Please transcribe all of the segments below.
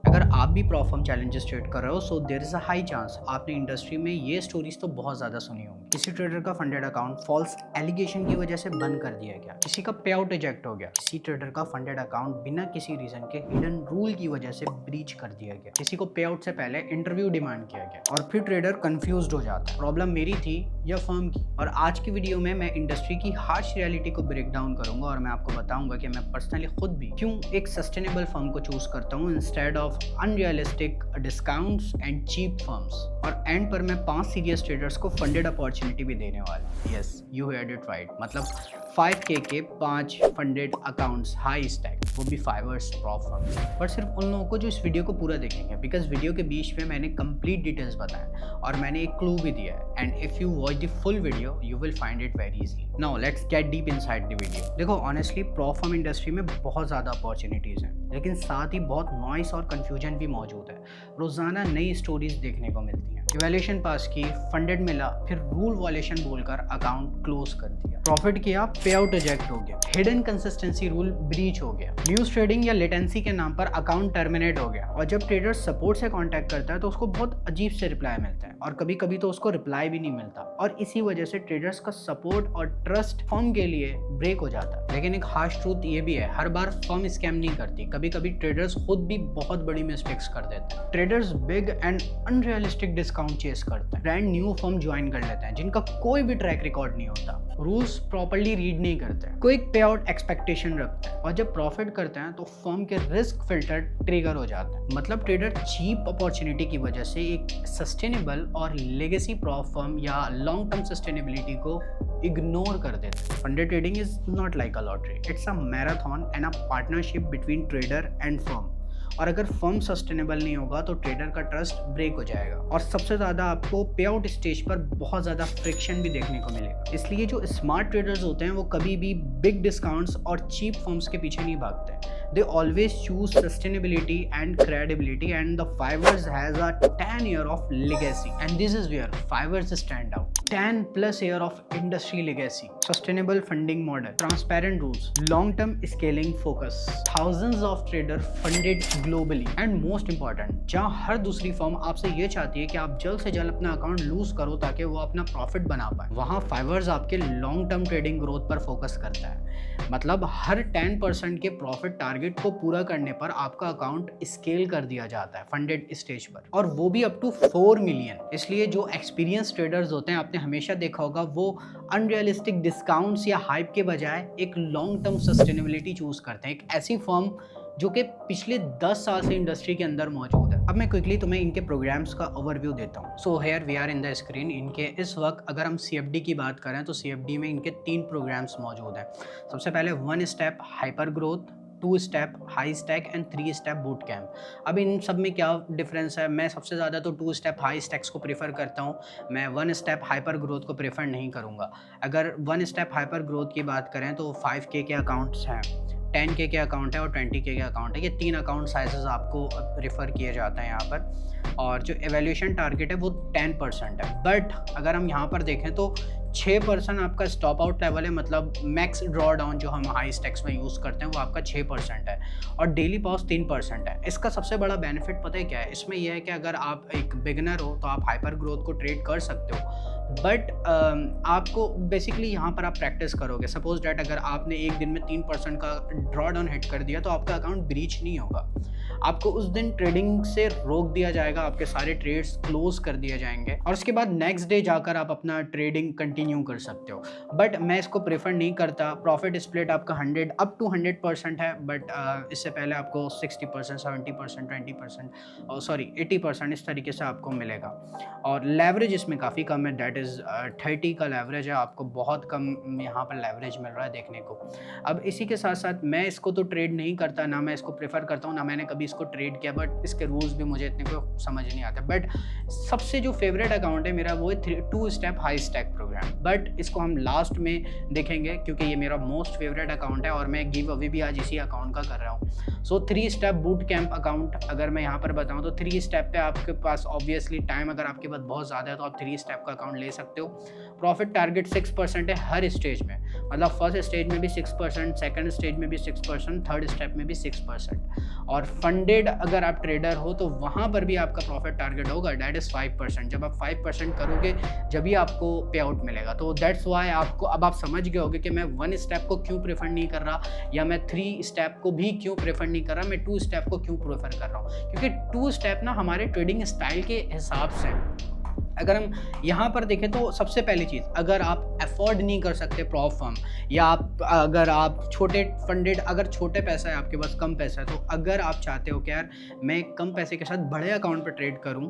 अगर आप भी प्रॉफर्म चैलेंजेस ट्रेड कर रहे हो so there is a high chance आपने इंडस्ट्री में ये स्टोरीज तो बहुत ज़्यादा सुनी होंगी। किसी ट्रेडर का फंडेड अकाउंट फॉल्स एलिगेशन की वजह से बंद कर दिया गया, किसी का पे आउट रिजेक्ट हो गया, किसी ट्रेडर का फंडेड अकाउंट बिना किसी रीजन के हिडन रूल की वजह से ब्रीच कर दिया गया, किसी को पे आउट से पहले इंटरव्यू डिमांड किया गया और फिर ट्रेडर कंफ्यूज्ड हो जाता है प्रॉब्लम मेरी थी या फर्म की। और आज की वीडियो में मैं इंडस्ट्री की हार्श रियलिटी को ब्रेक डाउन करूंगा और मैं आपको बताऊंगा कि मैं पर्सनली खुद भी क्यों एक सस्टेनेबल फर्म को चूज करता हूँ instead of unrealistic discounts and cheap firms. और एंड पर मैं 5 सीरियस ट्रेडर्स को फंडेड अपॉर्चुनिटी भी देने वाला हूँ। Yes, you heard it right, मतलब 5K के 5 फंडेड अकाउंट्स हाई स्टैक, वो भी फाइवर्स प्रॉप फर्म्स। पर सिर्फ उन लोगों को जो इस वीडियो को पूरा देखेंगे, बिकॉज वीडियो के बीच में मैंने कंप्लीट डिटेल्स बताया और मैंने एक क्लू भी दिया है। And if you watch the full video you will find it very easily. Now let's get deep inside the video. देखो ऑनेस्टली प्रॉप फर्म इंडस्ट्री में बहुत ज़्यादा अपॉर्चुनिटीज़ हैं, लेकिन साथ ही बहुत नॉइस और कन्फ्यूजन भी मौजूद है। रोज़ाना नई स्टोरीज देखने को मिलती हैं। इवैल्यूएशन पास की, फंडेड मिला, फिर रूल वायलेशन बोलकर अकाउंट क्लोज कर दिया, प्रॉफिट किया, पे आउट रिजेक्ट हो गया, हिडन कंसिस्टेंसी रूल ब्रीच हो गया, न्यूज ट्रेडिंग या लेटेंसी के नाम पर अकाउंट टर्मिनेट हो गया। और जब ट्रेडर सपोर्ट से कांटेक्ट करता है तो उसको बहुत अजीब से रिप्लाई मिलता है और कभी कभी तो उसको रिप्लाई भी नहीं मिलता और इसी वजह से ट्रेडर्स का सपोर्ट और ट्रस्ट फर्म के लिए ब्रेक हो जाता है। लेकिन एक हार्श ट्रूथ ये भी है, हर बार फर्म स्कैम नहीं करती, कभी कभी ट्रेडर्स खुद भी बहुत बड़ी मिस्टेक्स कर देते हैं। Traders big and unrealistic discount chase करते हैं, ब्रांड न्यू फर्म ज्वाइन कर लेते हैं जिनका कोई भी ट्रैक रिकॉर्ड नहीं होता, रूल्स प्रॉपर्ली रीड नहीं करते, क्विक पे आउट एक्सपेक्टेशन रखते हैं और जब प्रॉफिट करते हैं तो फर्म के रिस्क फिल्टर ट्रिगर हो जाते हैं। मतलब ट्रेडर चीप अपॉर्चुनिटी की वजह से एक सस्टेनेबल और लेगेसी प्रॉप फर्म या लॉन्ग टर्म सस्टेनेबिलिटी को इग्नोर कर देते हैं। Funded trading is not like a lottery, it's a marathon and a partnership between trader and firm. और अगर फर्म सस्टेनेबल नहीं होगा तो ट्रेडर का ट्रस्ट ब्रेक हो जाएगा और सबसे ज़्यादा आपको पे आउट स्टेज पर बहुत ज़्यादा फ्रिक्शन भी देखने को मिलेगा। इसलिए जो स्मार्ट ट्रेडर्स होते हैं वो कभी भी बिग डिस्काउंट्स और चीप फर्म्स के पीछे नहीं भागते। They always choose sustainability and credibility, and the Fiverr has a 10 year of legacy, and this is where Fiverr stand out. 10+ year of industry legacy, sustainable funding model, transparent rules, long-term scaling focus, thousands of traders funded globally, and most important, जहाँ हर दूसरी firm आपसे ये चाहती है कि आप जल्द से जल्द अपना अकाउंट लूज करो ताकि वो अपना प्रॉफिट बना पाए, वहाँ Fiverr आपके लॉन्ग टर्म ट्रेडिंग ग्रोथ पर फोकस करता है। मतलब हर 10% के प्रॉफिट टारगेट को पूरा करने पर आपका अकाउंट स्केल कर दिया जाता है फंडेड स्टेज पर, और वो भी अप टू 4 मिलियन। इसलिए जो एक्सपीरियंस ट्रेडर्स होते हैं, आपने हमेशा देखा होगा, वो अनरियलिस्टिक डिस्काउंट्स या हाइप के बजाय एक लॉन्ग टर्म सस्टेनेबिलिटी चूज करते हैं, एक ऐसी फर्म जो कि पिछले 10 साल से इंडस्ट्री के अंदर मौजूद है। अब मैं क्विकली तुम्हें इनके प्रोग्राम्स का ओवरव्यू देता हूँ। So here we are in the screen. इनके इस वक्त अगर हम CFD की बात करें तो CFD में इनके 3 प्रोग्राम्स मौजूद हैं। सबसे पहले 1 step hyper growth, 2 step high stack and 3 step boot camp. अब इन सब में क्या डिफरेंस है? मैं सबसे ज़्यादा तो 2 स्टेप हाई स्टैक्स को प्रेफर करता हूँ, मैं 1 स्टेप हाइपर ग्रोथ को प्रेफर नहीं करूँगा। अगर 1 स्टेप हाइपर ग्रोथ की बात करें तो 5K के अकाउंट्स हैं, 10K के अकाउंट है और 20K के अकाउंट है। ये 3 अकाउंट साइजेस आपको रेफ़र किए जाते हैं यहाँ पर, और जो एवैल्यूएशन टारगेट है वो 10% है। बट अगर हम यहाँ पर देखें तो 6% आपका स्टॉप आउट लेवल है, मतलब मैक्स ड्रॉ डाउन जो हम हाई स्टैक्स में यूज़ करते हैं वो आपका 6% है, और डेली पॉज 3% है। इसका सबसे बड़ा बेनिफिट पता है क्या है? इसमें यह है कि अगर आप एक बिगनर हो तो आप हाइपर ग्रोथ को ट्रेड कर सकते हो, बट आपको बेसिकली यहाँ पर आप प्रैक्टिस करोगे। सपोज डैट अगर आपने एक दिन में 3% का ड्रॉ डाउन हिट कर दिया तो आपका अकाउंट ब्रीच नहीं होगा, आपको उस दिन ट्रेडिंग से रोक दिया जाएगा, आपके सारे ट्रेड्स क्लोज कर दिए जाएंगे और उसके बाद नेक्स्ट डे जाकर आप अपना ट्रेडिंग कंटिन्यू कर सकते हो। बट मैं इसको प्रेफर नहीं करता। प्रॉफिट स्प्लिट आपका 100 अप टू 100% है, बट इससे पहले आपको 60%, 70%, 20% और 80% इस तरीके से आपको मिलेगा। और लेवरेज इसमें काफ़ी कम है, दैट इज़ 30 का लेवरेज है, आपको बहुत कम यहाँ पर लेवरेज मिल रहा है देखने को। अब इसी के साथ साथ मैं इसको तो ट्रेड नहीं करता, ना मैं इसको प्रेफर करता हूँ, ना मैंने कभी इसको ट्रेड किया, बट इसके रूल्स भी मुझे इतने को समझ नहीं आते। बट सबसे जो फेवरेट अकाउंट है मेरा वो है 2 step high stack program, but इसको हम लास्ट में देखेंगे क्योंकि ये मेरा मोस्ट फेवरेट अकाउंट है और मैं गिव अवे भी आज इसी अकाउंट का कर रहा हूँ। सो 3 स्टेप बूट कैंप अकाउंट अगर मैं यहाँ पर बताऊँ तो 3 स्टेप पे आपके पास ऑब्वियसली टाइम अगर आपके पास बहुत ज़्यादा है तो आप 3 स्टेप का अकाउंट ले सकते हो। प्रॉफिट टारगेट 6% है हर स्टेज में, मतलब फर्स्ट स्टेज में भी 6%, सेकंड स्टेज में भी 6%, थर्ड स्टेप में भी 6%। और फंडेड अगर आप ट्रेडर हो तो वहाँ पर भी आपका प्रॉफिट टारगेट होगा, दैट इज़ 5%। जब आप 5% करोगे जब भी आपको पे आउट मिलेगा। तो दैट्स वाई आपको अब आप समझ गए होगे कि मैं 1 स्टेप को क्यों प्रेफर नहीं कर रहा, या मैं 3 स्टेप को भी क्यों प्रेफर नहीं कर रहा, मैं 2 स्टेप को क्यों प्रेफर कर रहा हूँ। क्योंकि 2 स्टेप ना हमारे ट्रेडिंग स्टाइल के हिसाब से, अगर हम यहाँ पर देखें तो सबसे पहली चीज़, अगर आप अफोर्ड नहीं कर सकते प्रॉप फर्म, या अगर आप छोटे फंडेड, अगर छोटे पैसा है आपके पास, कम पैसा है, तो अगर आप चाहते हो कि यार मैं कम पैसे के साथ बड़े अकाउंट पर ट्रेड करूँ,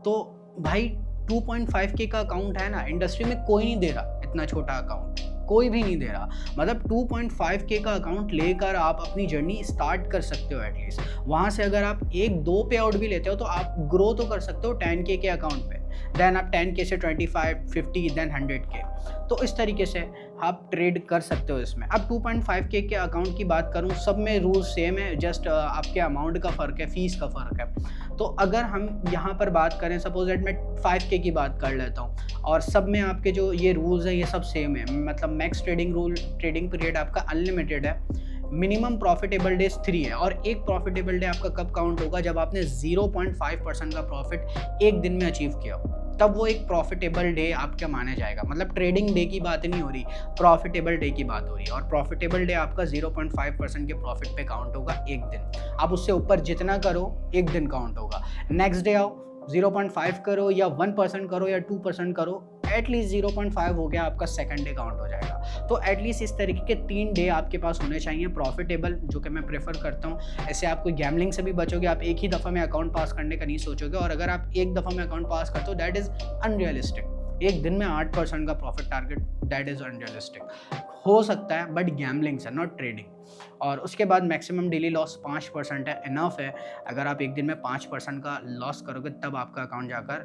तो भाई 2.5K का अकाउंट है ना, इंडस्ट्री में कोई नहीं दे रहा इतना छोटा अकाउंट, कोई भी नहीं दे रहा। मतलब 2.5K का अकाउंट लेकर आप अपनी जर्नी स्टार्ट कर सकते हो एटलीस्ट। वहाँ से अगर आप 1-2 पे आउट भी लेते हो तो आप ग्रो तो कर सकते हो 10K के अकाउंट पे, देन आप 10K से 25, 50, देन 100K। तो इस तरीके से आप ट्रेड कर सकते हो इसमें। अब 2.5K के अकाउंट की बात करूँ, सब में रूल सेम है, जस्ट आपके अमाउंट का फ़र्क है, फीस का फ़र्क है। तो अगर हम यहाँ पर बात करें, सपोज दैट मैं 5K की बात कर लेता हूँ, और सब में आपके जो ये रूल्स हैं ये सब सेम है, मतलब max trading rule, trading period आपका अनलिमिटेड है, मिनिमम प्रॉफिटेबल डेज 3 है, और एक प्रॉफिटेबल डे आपका कब काउंट होगा, जब आपने 0.5% का प्रॉफिट एक दिन में अचीव किया, तब वो एक प्रॉफिटेबल डे आपका माना जाएगा। मतलब ट्रेडिंग डे की बात नहीं हो रही, प्रॉफिटेबल डे की बात हो रही है, और प्रॉफिटेबल डे आपका 0.5% के प्रॉफिट पे काउंट होगा एक दिन। आप उससे ऊपर जितना करो एक दिन काउंट होगा। नेक्स्ट डे आओ, 0.5 करो या 1% करो या 2% करो, एटलीस्ट 0.5 हो गया, आपका सेकंड डे काउंट हो जाएगा। तो एटलीस्ट इस तरीके के 3 डे आपके पास होने चाहिए प्रॉफिटेबल, जो कि मैं प्रेफर करता हूँ। ऐसे आप कोई गैम्बलिंग से भी बचोगे, आप एक ही दफ़ा में अकाउंट पास करने का नहीं सोचोगे, और अगर आप एक दफ़ा में अकाउंट पास करते हो दैट इज़ अनरियलिस्टिक। एक दिन में 8% का profit target, that is unrealistic. हो सकता है बट गैम्बलिंग से, नॉट ट्रेडिंग। और उसके बाद मैक्सिमम डेली लॉस 5% है, इनफ है। अगर आप एक दिन में 5% का लॉस करोगे तब आपका अकाउंट जाकर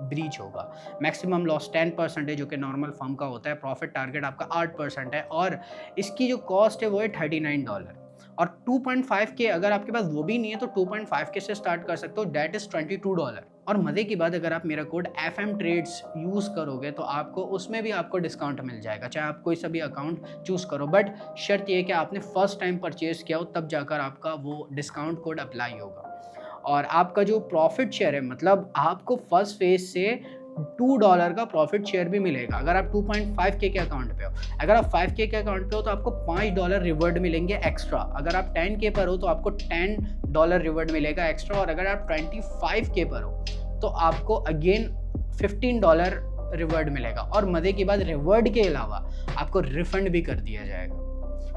ब्रीच होगा। मैक्सिमम लॉस 10% है, जो कि नॉर्मल फर्म का होता है। प्रॉफिट टारगेट आपका 8% है, और इसकी जो कॉस्ट है वो है $39। और 2.5K अगर आपके पास वो भी नहीं है तो 2.5K से स्टार्ट कर सकते हो, दैट इज़ $22। और मज़े की बात, अगर आप मेरा कोड FM ट्रेड्स यूज़ करोगे तो आपको उसमें भी आपको डिस्काउंट मिल जाएगा, चाहे आप कोई सा भी अकाउंट चूज़ करो। बट शर्त ये है कि आपने फर्स्ट टाइम परचेज़ किया हो, तब जाकर आपका वो डिस्काउंट कोड अप्लाई होगा। और आपका जो प्रॉफिट शेयर है, मतलब आपको फर्स्ट फेज से $2 का प्रॉफिट शेयर भी मिलेगा अगर आप 2.5K के अकाउंट पे हो। अगर आप 5K के अकाउंट पे हो तो आपको $5 रिवॉर्ड मिलेंगे एक्स्ट्रा। अगर आप 10K पर हो तो आपको $10 रिवॉर्ड मिलेगा एक्स्ट्रा, और अगर आप 25K पर हो तो आपको अगेन $15 रिवॉर्ड मिलेगा। और मज़े की बात, रिवॉर्ड के अलावा आपको रिफंड भी कर दिया जाएगा।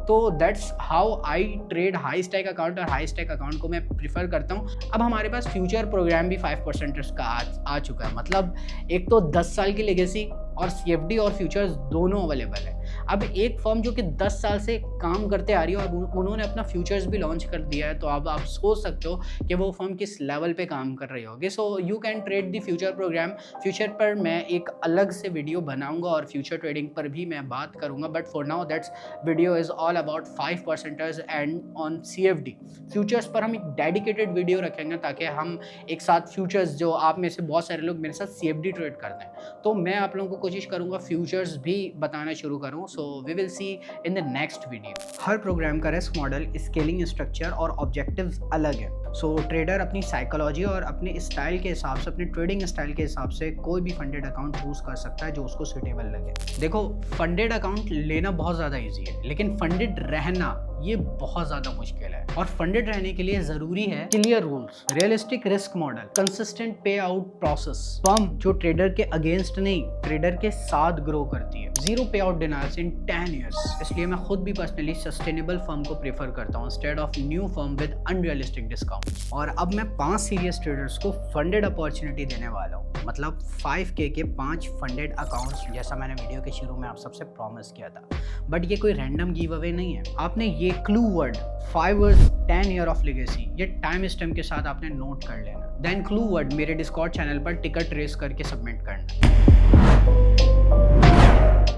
तो that's how I trade high stack account, और हाई स्टैक अकाउंट को मैं प्रीफर करता हूँ। अब हमारे पास फ्यूचर प्रोग्राम भी 5% का आ चुका है, मतलब एक तो 10 साल की लेगेसी और CFD और फ्यूचर्स दोनों अवेलेबल है। अब एक फर्म जो कि 10 साल से काम करते आ रही है और उन्होंने अपना फ्यूचर्स भी लॉन्च कर दिया है, तो अब आप सोच सकते हो कि वो फर्म किस लेवल पे काम कर रही होगी। So you can trade the future program. Future पर मैं एक अलग से वीडियो बनाऊंगा और फ्यूचर ट्रेडिंग पर भी मैं बात करूंगा, but for now that's video is all about 5% and on CFD। Futures पर हम एक डेडिकेटेड वीडियो रखेंगे ताकि हम एक साथ फ्यूचर्स, जो आप में से बहुत सारे लोग मेरे साथ CFD ट्रेड करते हैं, तो मैं आप लोगों को कोशिश करूंगा फ्यूचर्स भी बताना शुरू करूं। So we will see in the next video. हर प्रोग्राम का रिस्क मॉडल, स्केलिंग स्ट्रक्चर और ऑब्जेक्टिव्स अलग है। सो ट्रेडर अपनी साइकोलॉजी और अपने स्टाइल के हिसाब से, अपने ट्रेडिंग स्टाइल के हिसाब से कोई भी फंडेड अकाउंट चूज कर सकता है जो उसको सुटेबल लगे। देखो, फंडेड अकाउंट लेना बहुत ज़्यादा ईजी है, लेकिन फंडेड रहना ये बहुत ज़्यादा मुश्किल है। और फंडेड रहने के लिए ज़रूरी है clear rules, realistic risk model, consistent पे आउट प्रोसेस, फर्म जो ट्रेडर के अगेंस्ट नहीं, ट्रेडर के साथ ग्रो करती है, जीरो पे आउट डिनायल्स इन 10 ईयर्स। इसलिए मैं खुद भी पर्सनली सस्टेनेबल फर्म को प्रेफर करता हूँ instead of new firm with unrealistic discount. और अब मैं 5 सीरियस ट्रेडर्स को फंडेड अपॉर्चुनिटी देने वाला हूँ, मतलब 5K के 5 फंडेड अकाउंट्स, जैसा मैंने वीडियो के शुरू में आप सबसे प्रॉमिस किया था। बट ये कोई रैंडम गिव अवे नहीं है। आपने ये clue word 5 years 10 year of legacy, ये टाइम स्टैम्प के साथ आपने नोट कर लेना। देन क्लू वर्ड मेरे डिस्कॉर्ड चैनल पर टिकट रेस करके सबमिट करना।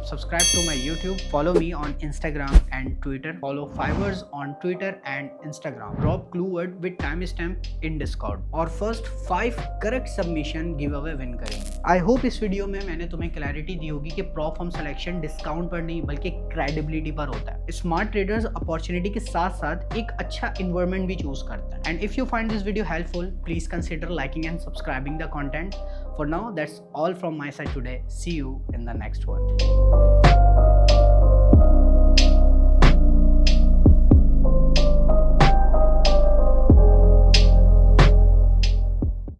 Subscribe to my YouTube, follow me on Instagram and Twitter. Follow Fivers on Twitter and Instagram. Drop clue word with timestamp in Discord. और first 5 correct submission giveaway win करेंगे। I hope इस video में मैंने तुम्हें clarity दी होगी कि prop firm selection discount पर नहीं बल्कि credibility पर होता है। स्मार्ट ट्रेडर्स अपॉर्चुनिटी के साथ साथ एक अच्छा इन्वायरमेंट भी चूज करते हैं। And if you find this video helpful, please consider liking and subscribing the content. For now, that's all from my side today. See you in the next one.